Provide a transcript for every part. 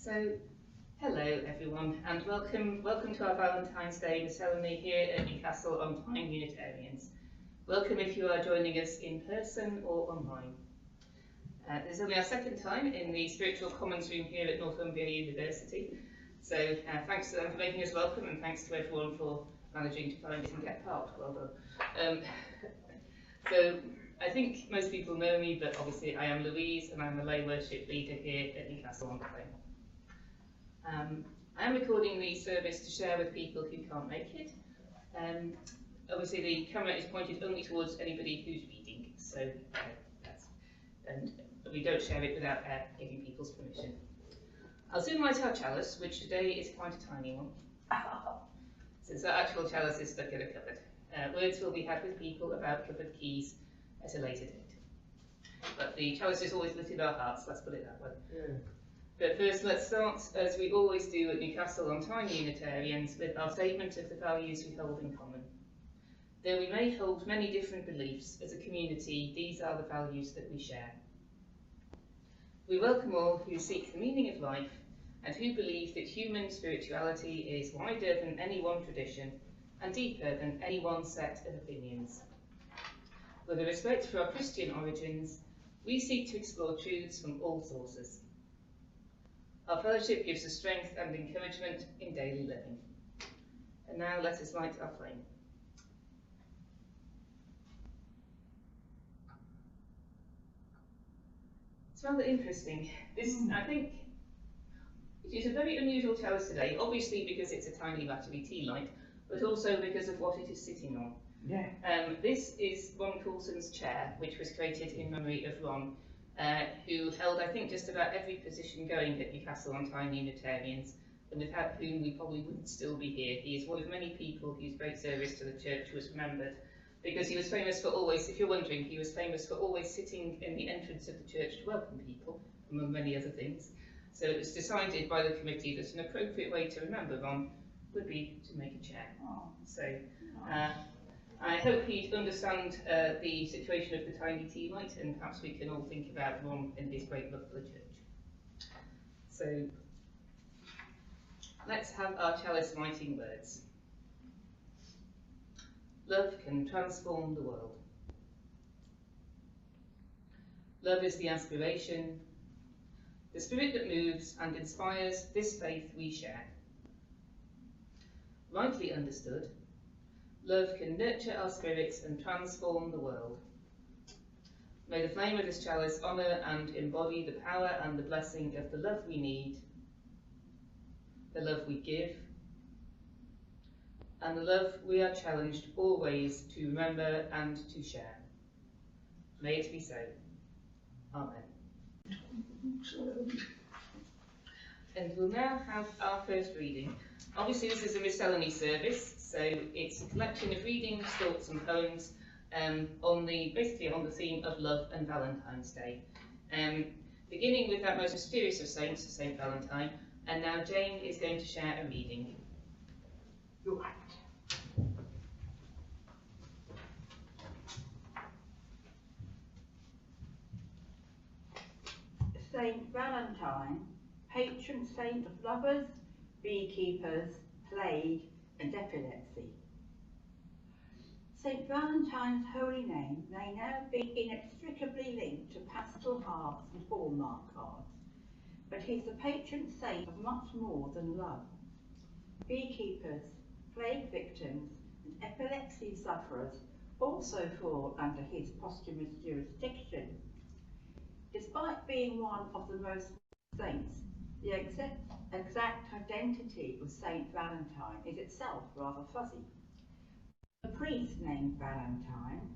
So, hello everyone, and welcome to our Valentine's Day Miscellany here at Newcastle on Tyne Unitarians. Welcome if you are joining us in person or online. This is only our second time in the Spiritual Commons Room here at Northumbria University, so thanks to them for making us welcome, and thanks to everyone for managing to find it and get parked. Well done. So, I think most people know me, but obviously I am Louise, and I'm the lay worship leader here at Newcastle on Tyne. I am recording the service to share with people who can't make it. Obviously the camera is pointed only towards anybody who's reading, so and we don't share it without giving people's permission. I'll soon light our chalice, which today is quite a tiny one, since our actual chalice is stuck in a cupboard. Words will be had with people about cupboard keys at a later date. But the chalice is always lit in our hearts, let's put it that way. Yeah. But first, let's start, as we always do at Newcastle on Tyne Unitarians, with our statement of the values we hold in common. Though we may hold many different beliefs, as a community, these are the values that we share. We welcome all who seek the meaning of life and who believe that human spirituality is wider than any one tradition and deeper than any one set of opinions. With a respect for our Christian origins, we seek to explore truths from all sources. Our fellowship gives us strength and encouragement in daily living. And now let us light our flame. It's rather interesting. This, I think, it is a very unusual chalice today, obviously because it's a tiny battery tea light, but also because of what it is sitting on. Yeah. This is Ron Coulson's chair, which was created in memory of Ron, who held, I think, just about every position going at Newcastle on Tyne Unitarians, and without whom we probably wouldn't still be here. He is one of many people whose great service to the church was remembered, because he was famous for always, if you're wondering, he was famous for always sitting in the entrance of the church to welcome people, among many other things. So it was decided by the committee that an appropriate way to remember Ron would be to make a chair. So I hope he'd understand the situation of the tiny tea light, and perhaps we can all think about Ron and his great love for the church. So let's have our chalice lighting words. Love can transform the world. Love is the aspiration, the spirit that moves and inspires this faith we share. Rightly understood, love can nurture our spirits and transform the world. May the flame of this chalice honour and embody the power and the blessing of the love we need, the love we give, and the love we are challenged always to remember and to share. May it be so. Amen. And we'll now have our first reading. Obviously this is a miscellany service, so it's a collection of readings, thoughts and poems basically on the theme of love and Valentine's Day. Beginning with that most mysterious of saints, Saint Valentine, and now Jane is going to share a reading. You're right. Saint Valentine, patron saint of lovers, beekeepers, plague and epilepsy. St. Valentine's holy name may now be inextricably linked to pastel hearts and hallmark cards, but he's the patron saint of much more than love. Beekeepers, plague victims and epilepsy sufferers also fall under his posthumous jurisdiction. Despite being one of the most saints, the exact identity of Saint Valentine is itself rather fuzzy. A priest named Valentine,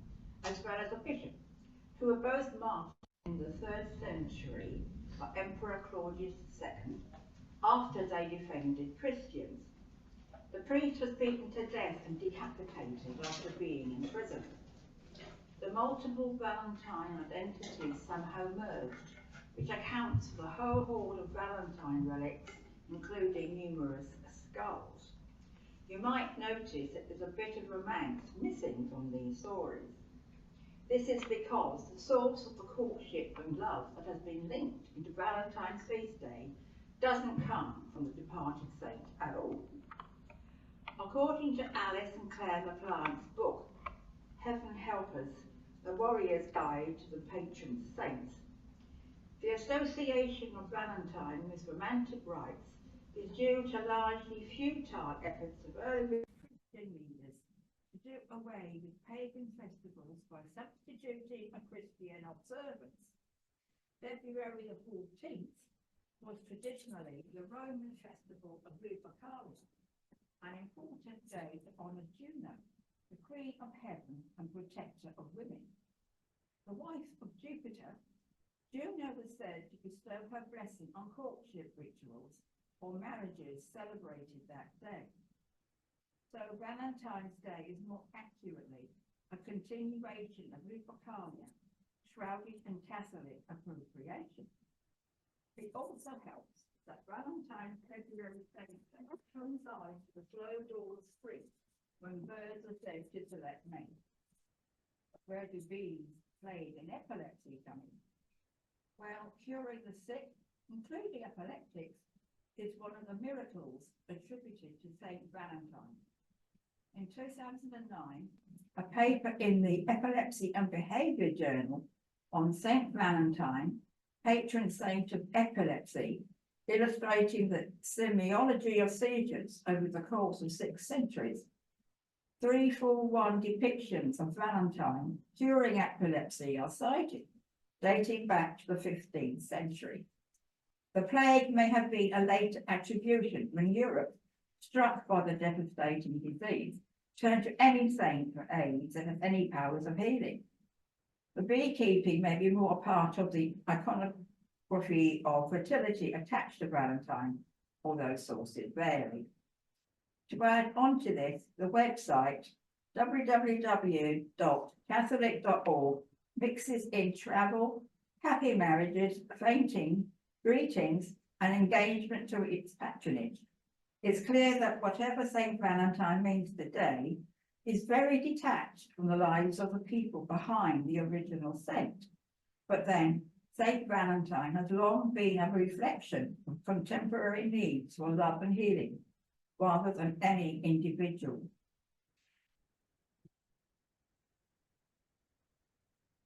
as well as a bishop, who were both martyred in the 3rd century by Emperor Claudius II after they defended Christians. The priest was beaten to death and decapitated after being in prison. The multiple Valentine identities somehow merged, which accounts for the whole horde of Valentine relics, including numerous skulls. You might notice that there's a bit of romance missing from these stories. This is because the source of the courtship and love that has been linked into Valentine's feast day doesn't come from the departed saint at all. According to Alice and Claire LaPlante's book, Heaven Help Us, The Warrior's Guide to the Patron Saints, the association of Valentine with romantic rites is due to largely futile efforts of early Christian leaders to do away with pagan festivals by substituting a Christian observance. February the 14th was traditionally the Roman festival of Lupercalia, an important day to honour Juno, the Queen of Heaven and protector of women. The wife of Jupiter, Juno was said to bestow her blessing on courtship rituals or marriages celebrated that day. So Valentine's Day is more accurately a continuation of Lupercalia, shrouded in Catholic appropriation. It also helps that Valentine's February 7th coincides with the slow dawn of spring, when birds are said to select mate. Where do bees, plague and epilepsy come in? Well, curing the sick, including epileptics, is one of the miracles attributed to Saint Valentine. In 2009, a paper in the Epilepsy and Behaviour Journal on Saint Valentine, patron saint of epilepsy, illustrating the semiology of seizures over the course of 6 centuries. 341 depictions of Valentine curing epilepsy are cited, dating back to the 15th century. The plague may have been a late attribution when Europe, struck by the devastating disease, turned to any saint for aids and any powers of healing. The beekeeping may be more part of the iconography of fertility attached to Valentine, although sources vary. To add on to this, the website www.catholic.org mixes in travel, happy marriages, fainting, greetings, and engagement to its patronage. It's clear that whatever Saint Valentine means today is very detached from the lives of the people behind the original saint. But then, Saint Valentine has long been a reflection of contemporary needs for love and healing, rather than any individual.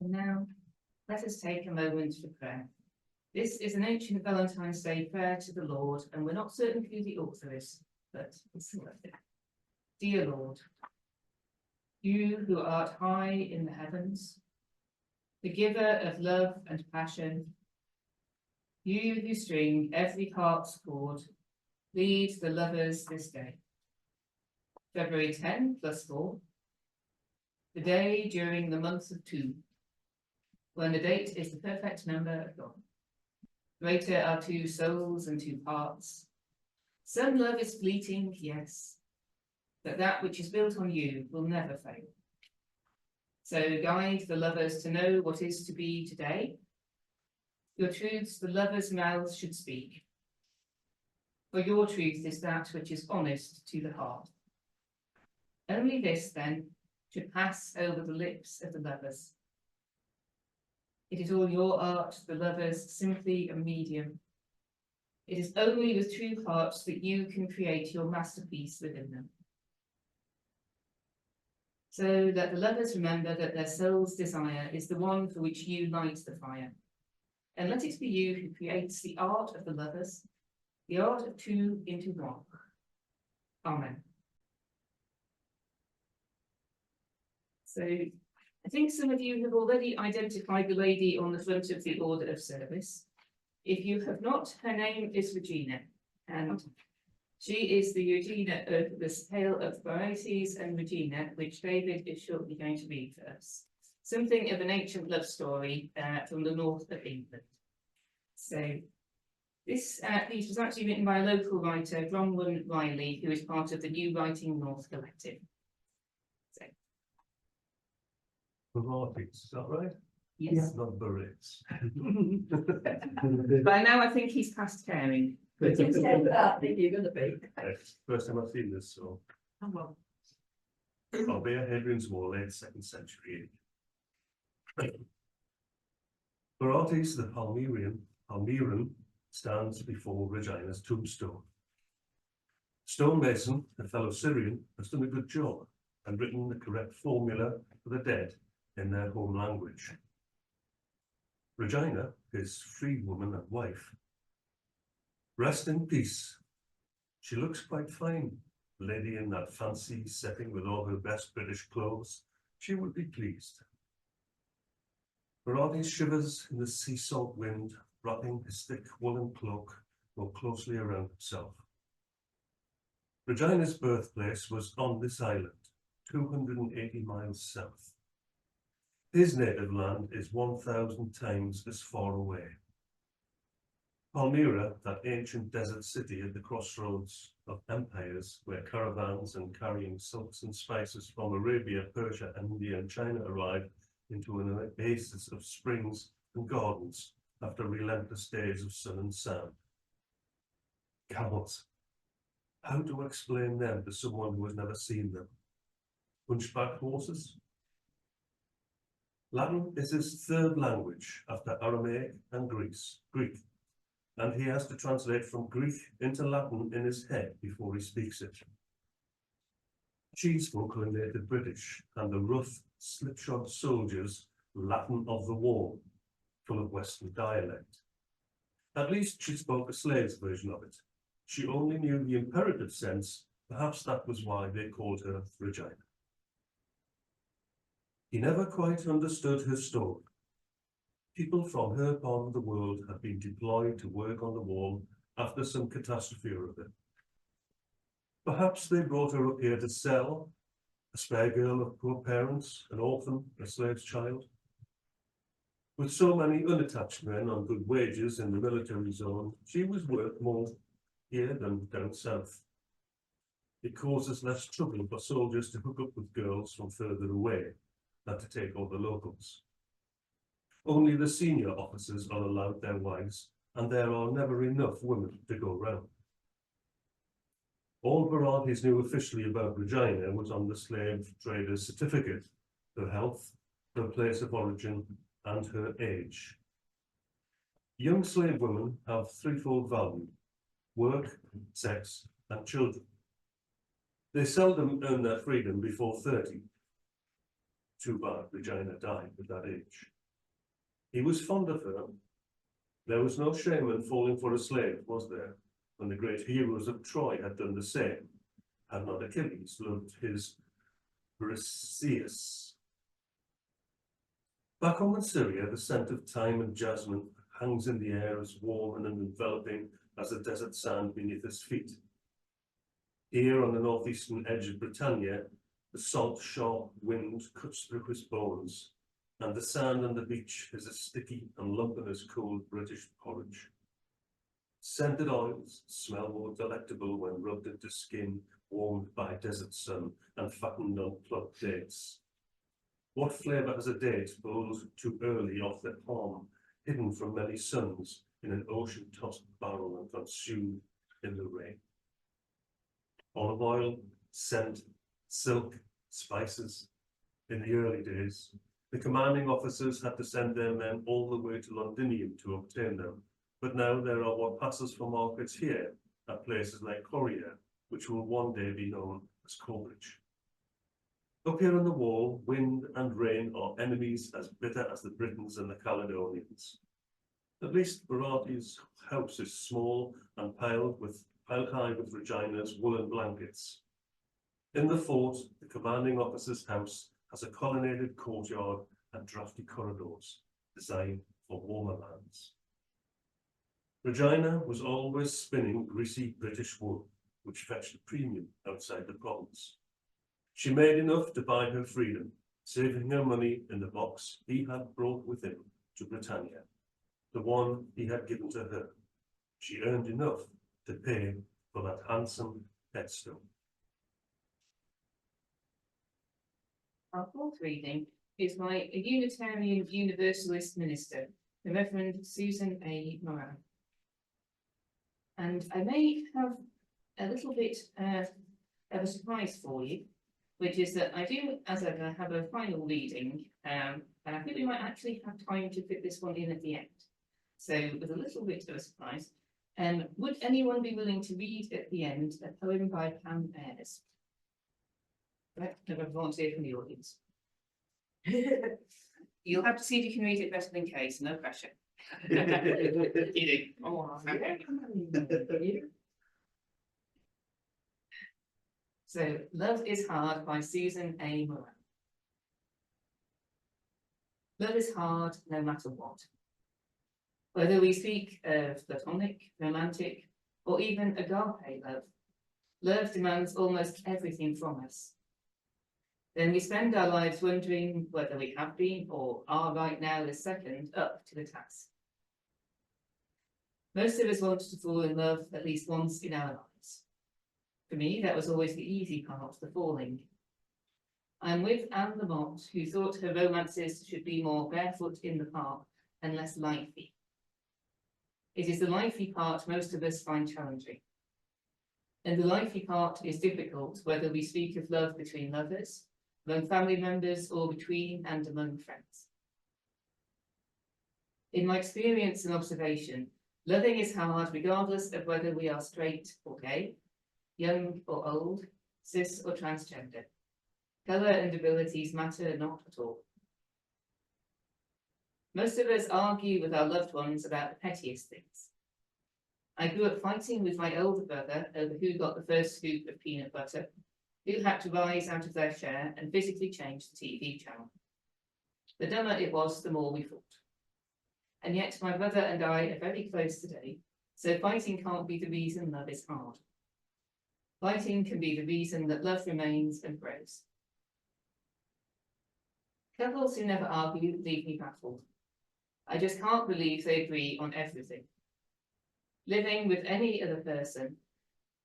Now, let us take a moment for prayer. This is an ancient Valentine's Day prayer to the Lord, and we're not certain who the author is, but it's selected. Dear Lord, you who art high in the heavens, the giver of love and passion, you who string every heart's chord, lead the lovers this day. February 10 plus 4, the day during the month of 2, when the date is the perfect number of God. Greater are 2 souls and 2 parts. Some love is fleeting, yes, but that which is built on you will never fail. So guide the lovers to know what is to be today. Your truths the lovers' mouths should speak. For your truth is that which is honest to the heart. Only this, then, should pass over the lips of the lovers. It is all your art, the lovers, simply a medium. It is only with true hearts that you can create your masterpiece within them. So that the lovers remember that their soul's desire is the one for which you light the fire. And let it be you who creates the art of the lovers, the art of 2 into 1. Amen. So I think some of you have already identified the lady on the front of the order of service. If you have not, her name is Regina, and she is the Regina of the Tale of Varieties and Regina, which David is shortly going to read for us. Something of an ancient love story from the north of England. So this piece was actually written by a local writer, Bronwyn Riley, who is part of the New Writing North Collective. Varieties, is that right? Yes. Not Barrettes. By now I think he's past caring. But You said that, I think you're going to be. Yes, first time I've seen this, so oh well. Albert Hadrian's Wall, late 2nd century. Varieties, the Palmyran stands before Regina's tombstone. Stonemason, a fellow Syrian, has done a good job and written the correct formula for the dead in their home language. Regina, his freedwoman and wife. Rest in peace. She looks quite fine, lady in that fancy setting with all her best British clothes. She would be pleased. Bharati shivers in the sea salt wind, wrapping his thick woolen cloak more closely around himself. Regina's birthplace was on this island, 280 miles south. His native land is 1,000 times as far away. Palmyra, that ancient desert city at the crossroads of empires where caravans and carrying silks and spices from Arabia, Persia, India and China arrived into an oasis of springs and gardens after relentless days of sun and sand. Camels. How to explain them to someone who has never seen them? Hunchback horses? Latin is his third language after Aramaic and Greek, and he has to translate from Greek into Latin in his head before he speaks it. She spoke her native British and the rough, slipshod soldiers' Latin of the war, full of Western dialect. At least she spoke a slave's version of it. She only knew the imperative sense, perhaps that was why they called her Regina. He never quite understood her story. People from her part of the world had been deployed to work on the wall after some catastrophe or other. Perhaps they brought her up here to sell, a spare girl of poor parents, an orphan, a slave's child. With so many unattached men on good wages in the military zone, she was worth more here than down south. It causes less trouble for soldiers to hook up with girls from further away than to take all the locals. Only the senior officers are allowed their wives, and there are never enough women to go round. All Bharati's knew officially about Regina was on the slave trader's certificate, her health, her place of origin, and her age. Young slave women have threefold value: work, sex, and children. They seldom earn their freedom before 30. Too bad Regina died at that age. He was fond of her. There was no shame in falling for a slave, was there, when the great heroes of Troy had done the same, had not Achilles loved his Briseis. Back home in Syria, the scent of thyme and jasmine hangs in the air as warm and enveloping as the desert sand beneath his feet. Here on the northeastern edge of Britannia, the salt, sharp wind cuts through his bones, and the sand on the beach is as sticky and lumpy as cold British porridge. Scented oils smell more delectable when rubbed into skin warmed by desert sun and fattened on plucked dates. What flavour has a date pulled too early off the palm, hidden from many suns in an ocean-tossed barrel and consumed in the rain? Olive oil, scent, silk, spices. In the early days, the commanding officers had to send their men all the way to Londinium to obtain them, but now there are what passes for markets here at places like Coria, which will one day be known as Coleridge. Up here on the wall, wind and rain are enemies as bitter as the Britons and the Caledonians. At least Bharati's house is small and piled high with Regina's woolen blankets. In the fort, the commanding officer's house has a colonnaded courtyard and drafty corridors designed for warmer lands. Regina was always spinning greasy British wool, which fetched a premium outside the province. She made enough to buy her freedom, saving her money in the box he had brought with him to Britannia, the one he had given to her. She earned enough to pay for that handsome headstone. Our fourth reading is by a Unitarian Universalist minister, the Reverend Susan A. Moran. And I may have a little bit of a surprise for you, which is that I do, as ever, have a final reading, and I think we might actually have time to fit this one in at the end. So with a little bit of a surprise, Would anyone be willing to read at the end a poem by Pam Ayres? Right, no volunteer from the audience. You'll have to see if you can read it better than Kate, no pressure. You do. Oh, Okay. So, Love is Hard by Susan A. Moran. Love is hard no matter what. Whether we speak of platonic, romantic, or even agape love, love demands almost everything from us. Then we spend our lives wondering whether we have been or are right now this second up to the task. Most of us want to fall in love at least once in our lives. For me, that was always the easy part, the falling. I'm with Anne Lamott, who thought her romances should be more barefoot in the park and less lifey. It is the lifey part most of us find challenging. And the lifey part is difficult, whether we speak of love between lovers, among family members, or between and among friends. In my experience and observation, loving is hard regardless of whether we are straight or gay, young or old, cis or transgender. Colour and abilities matter not at all. Most of us argue with our loved ones about the pettiest things. I grew up fighting with my older brother over who got the first scoop of peanut butter, who had to rise out of their chair and physically change the TV channel. The dumber it was, the more we fought. And yet my brother and I are very close today, so fighting can't be the reason love is hard. Fighting can be the reason that love remains and grows. Couples who never argue leave me baffled. I just can't believe they agree on everything. Living with any other person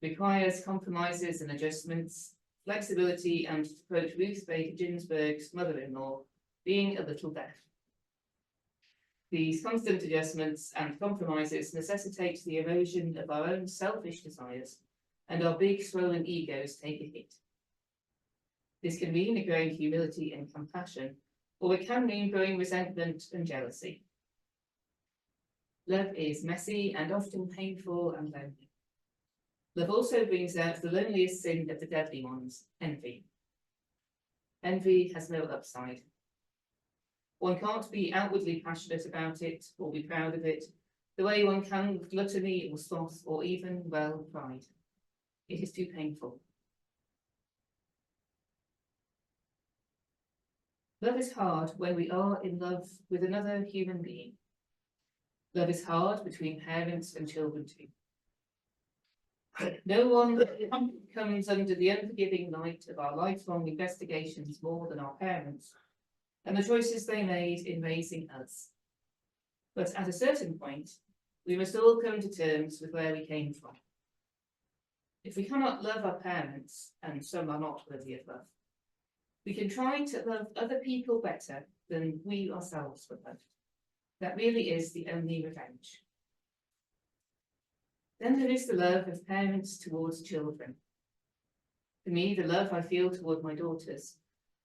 requires compromises and adjustments, flexibility, and to quote Ruth Bader Ginsburg's mother-in-law, being a little deaf. These constant adjustments and compromises necessitate the erosion of our own selfish desires, and our big, swollen egos take a hit. This can mean a growing humility and compassion, or it can mean growing resentment and jealousy. Love is messy and often painful and lonely. Love also brings out the loneliest sin of the deadly ones, envy. Envy has no upside. One can't be outwardly passionate about it or be proud of it, the way one can with gluttony or sloth or even, well, pride. It is too painful. Love is hard when we are in love with another human being. Love is hard between parents and children too. No one comes under the unforgiving light of our lifelong investigations more than our parents and the choices they made in raising us. But at a certain point, we must all come to terms with where we came from. If we cannot love our parents, and some are not worthy of love, we can try to love other people better than we ourselves were loved. That really is the only revenge. Then there is the love of parents towards children. For me, the love I feel toward my daughters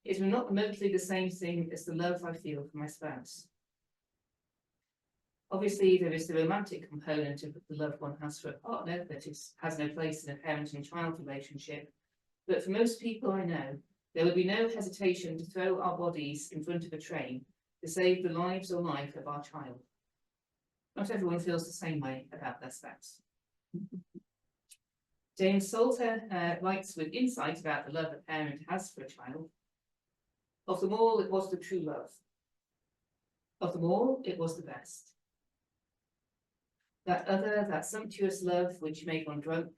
is not remotely the same thing as the love I feel for my spouse. Obviously, there is the romantic component of the love one has for a partner that has no place in a parent and child relationship, but for most people I know, there would be no hesitation to throw our bodies in front of a train to save the lives or life of our child. Not everyone feels the same way about their spouse. James Salter writes with insight about the love a parent has for a child. Of them all, it was the true love. Of them all, it was the best. That other, that sumptuous love which made one drunk,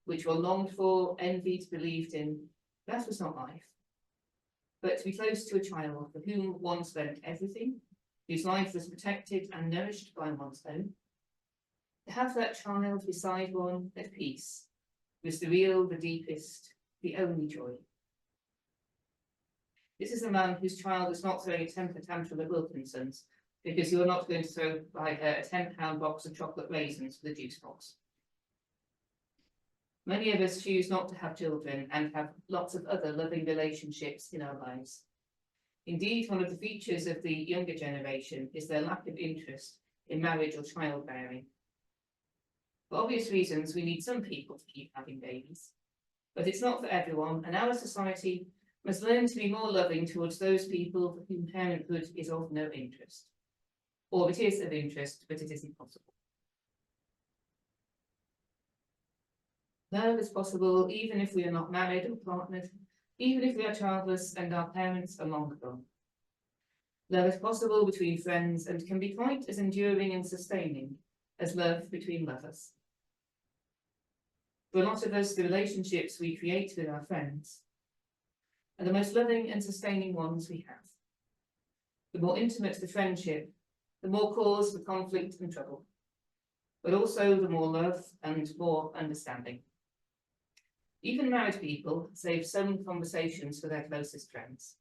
which one longed for, envied, believed in, that was not life. But to be close to a child for whom one spent everything, whose life was protected and nourished by one's own, to have that child beside one at peace was the real, the deepest, the only joy. This is a man whose child is not throwing a temper tantrum at Wilkinson's because you're not going to throw like a £10 box of chocolate raisins for the juice box. Many of us choose not to have children and have lots of other loving relationships in our lives. Indeed, one of the features of the younger generation is their lack of interest in marriage or childbearing. For obvious reasons, we need some people to keep having babies. But it's not for everyone, and our society must learn to be more loving towards those people for whom parenthood is of no interest. Or it is of interest, but it isn't possible. Love is possible even if we are not married or partnered, even if we are childless and our parents are long gone. Love is possible between friends and can be quite as enduring and sustaining as love between lovers. For a lot of us, the relationships we create with our friends are the most loving and sustaining ones we have. The more intimate the friendship, the more cause for conflict and trouble, but also the more love and more understanding. Even married people save some conversations for their closest friends.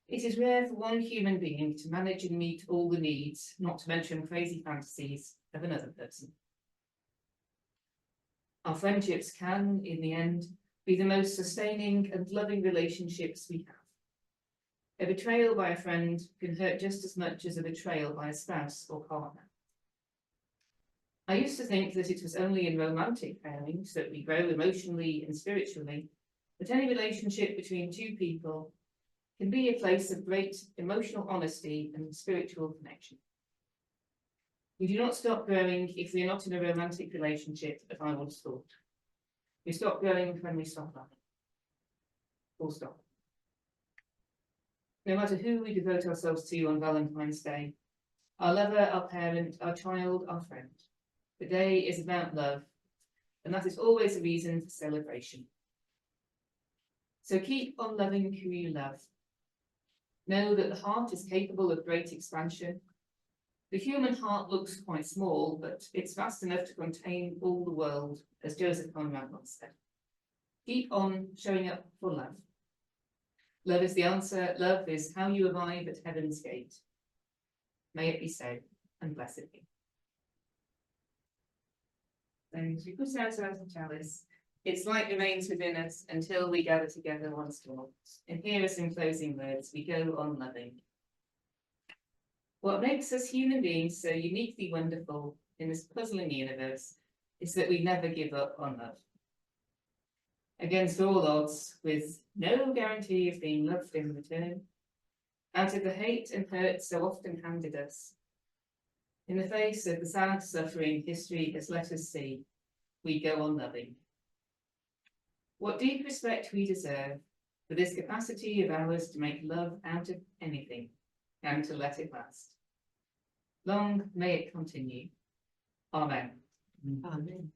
It is rare for one human being to manage and meet all the needs, not to mention crazy fantasies, of another person. Our friendships can, in the end, be the most sustaining and loving relationships we have. A betrayal by a friend can hurt just as much as a betrayal by a spouse or partner. I used to think that it was only in romantic pairings that we grow emotionally and spiritually, but any relationship between two people can be a place of great emotional honesty and spiritual connection. We do not stop growing if we are not in a romantic relationship, as I once thought. We stop growing when we stop loving. Full stop. No matter who we devote ourselves to on Valentine's Day, our lover, our parent, our child, our friend, the day is about love, and that is always a reason for celebration. So keep on loving who you love. Know that the heart is capable of great expansion. The human heart looks quite small, but it's vast enough to contain all the world, as Joseph Conrad once said. Keep on showing up for love. Love is the answer. Love is how you arrive at heaven's gate. May it be so, and blessed be. And we put out our chalice. Its light remains within us until we gather together once more. And hear us in closing words. We go on loving. What makes us human beings so uniquely wonderful in this puzzling universe is that we never give up on love. Against all odds, with no guarantee of being loved in return, out of the hate and hurt so often handed us, in the face of the sad suffering history has let us see, we go on loving. What deep respect we deserve for this capacity of ours to make love out of anything and to let it last. Long may it continue. Amen. Amen.